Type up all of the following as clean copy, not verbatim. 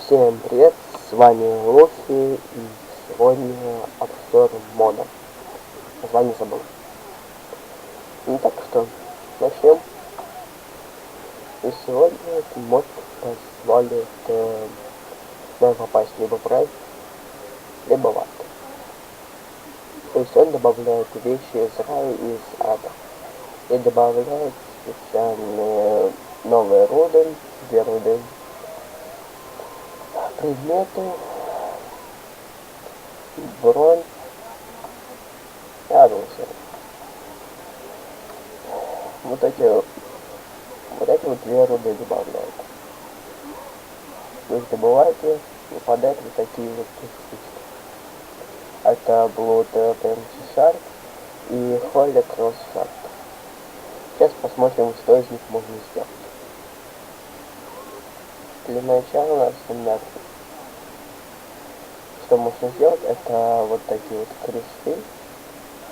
Всем привет, с вами Лофи, и сегодня обзор мода. Название забыл. Ну так что, начнем. И сегодня этот мод позволит нам попасть либо в рай, либо в ад. То есть он добавляет вещи из рая и из ада. И добавляет специальные новые руды, две руды, предметы, бронь и оружие. Вот эти вот две руды добавляют. Вы их добываете, выпадают вот такие вот штуки. Это Blood Empty Shard и Holy Cross Shard. Сейчас посмотрим, что из них можно сделать. Для начала, например, что можно сделать, это вот такие вот кресты.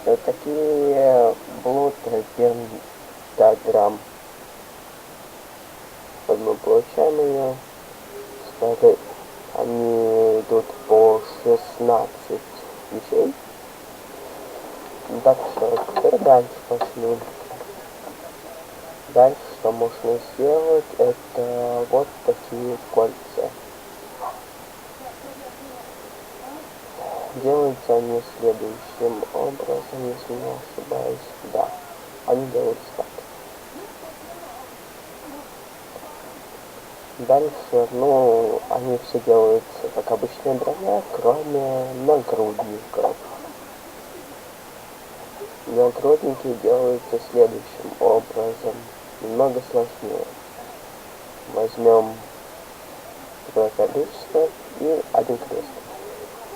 И вот такие Blood Pentagram. Вот мы получаем ее. Кстати, они идут по 16 вещей. Так что теперь дальше пошли. Дальше что можно сделать, это вот такие кольца. Делаются они следующим образом, если не ошибаюсь. Да, они делаются так. Дальше, они все делаются как обычная броня, кроме нагрудников. Нагрудники делаются следующим образом, немного сложнее. Возьмем такое количество и один крест.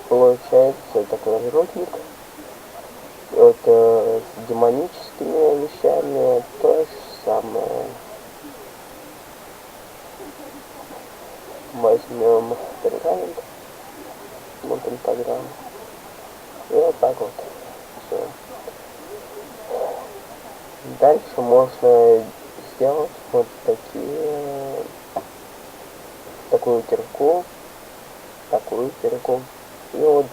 Получается такой нагрудник. И вот с демоническими вещами то же самое. Возьмем пергамент, пентаграмм, и вот так вот все. Дальше можно сделать вот такую кирку, и вот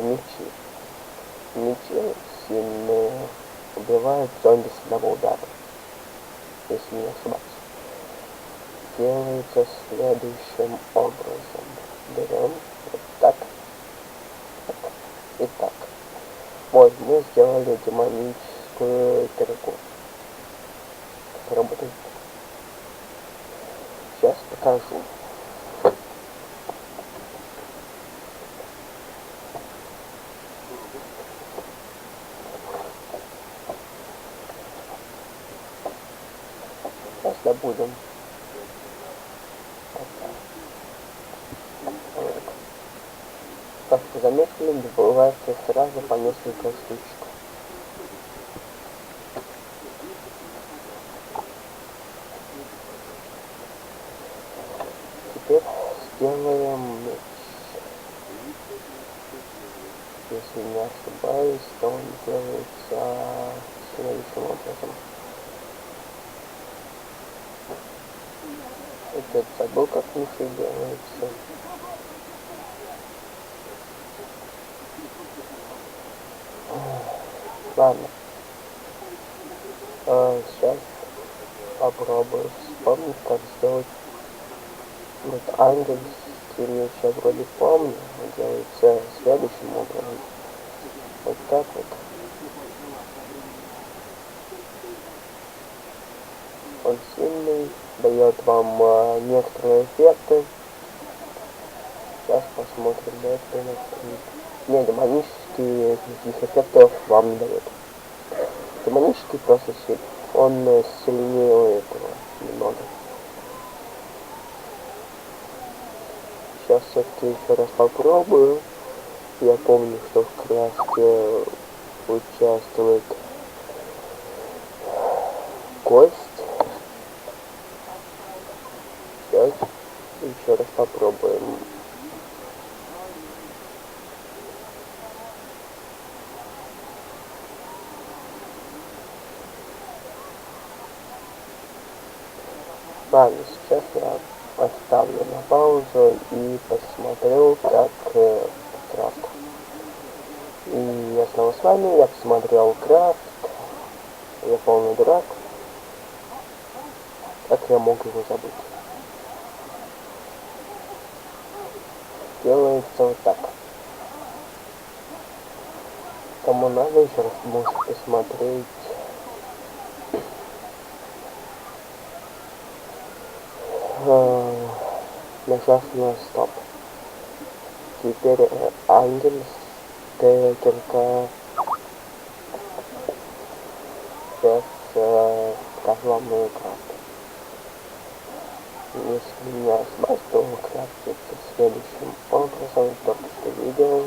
мечи. Мечи сильные, убивают зомби с одного удара, если не ошибаюсь. Делается следующим образом. Берем вот так, и так. Вот, мы сделали демоническую кирку. Как работает. Сейчас покажу. Сейчас добудем. Как вы заметили, добывается сразу по несколько штучек. Теперь сделаем меч. Если не ошибаюсь, то он делается следующим образом. Этот забыл, как мечи делается. Ладно. Сейчас попробую вспомнить, как сделать вот ангельский меч. Я вроде помню, делается следующим образом. Вот так вот. Он сильный, дает вам некоторые эффекты. Сейчас посмотрим, да, это не, демонические никаких эффектов вам не дает. Демонический просто сильный. Он сильнее этого немного. Сейчас все-таки еще раз попробую. Я помню, что в краске участвует кость. Сейчас еще раз попробуем. Ладно, сейчас я оставлю на паузу и посмотрю, как крафт. И я снова с вами, я посмотрел крафт, я полный дурак. Как я мог его забыть? Делается вот так. Кому надо, еще раз можете посмотреть. Нажав на стоп. Теперь ангельс, текерка, сейчас покажу вам мою крафту. Если не ошибаюсь, то крафтится следующим образом, только что видел.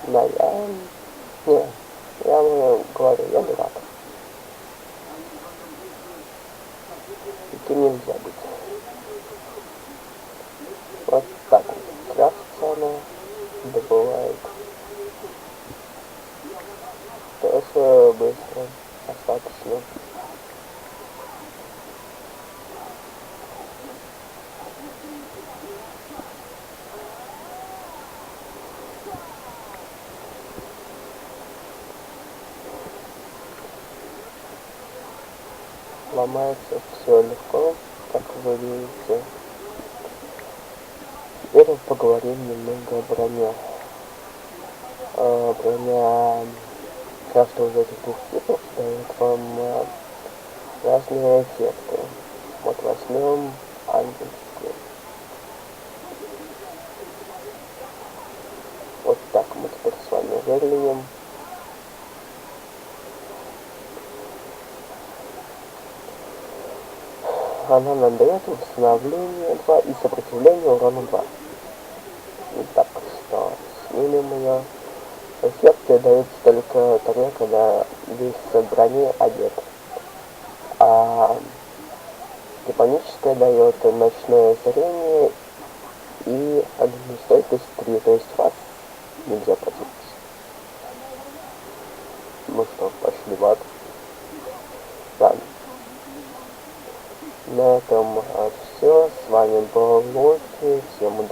Да, я говорю, я дурак. Таким нельзя быть. Вот так вот крафтится она, добывает. Тоже быстро, достаточно. Ломается все легко, как вы видите. Теперь поговорим немного о броне. Броня каждого из этих двух типов дает вам разные эффекты. Вот возьмем ангельскую. Вот так мы теперь с вами выглядим. Она нам дает восстановление 2 и сопротивление урону 2. И так что снимем ее. Эффекты даются только тогда, когда весь в броне одет. А демоническое дает ночное зрение и огнестойкость 3, то есть вас нельзя противиться. Ну что, пошли в ад. Ладно. На этом все. С вами был Локи. Всем удачи.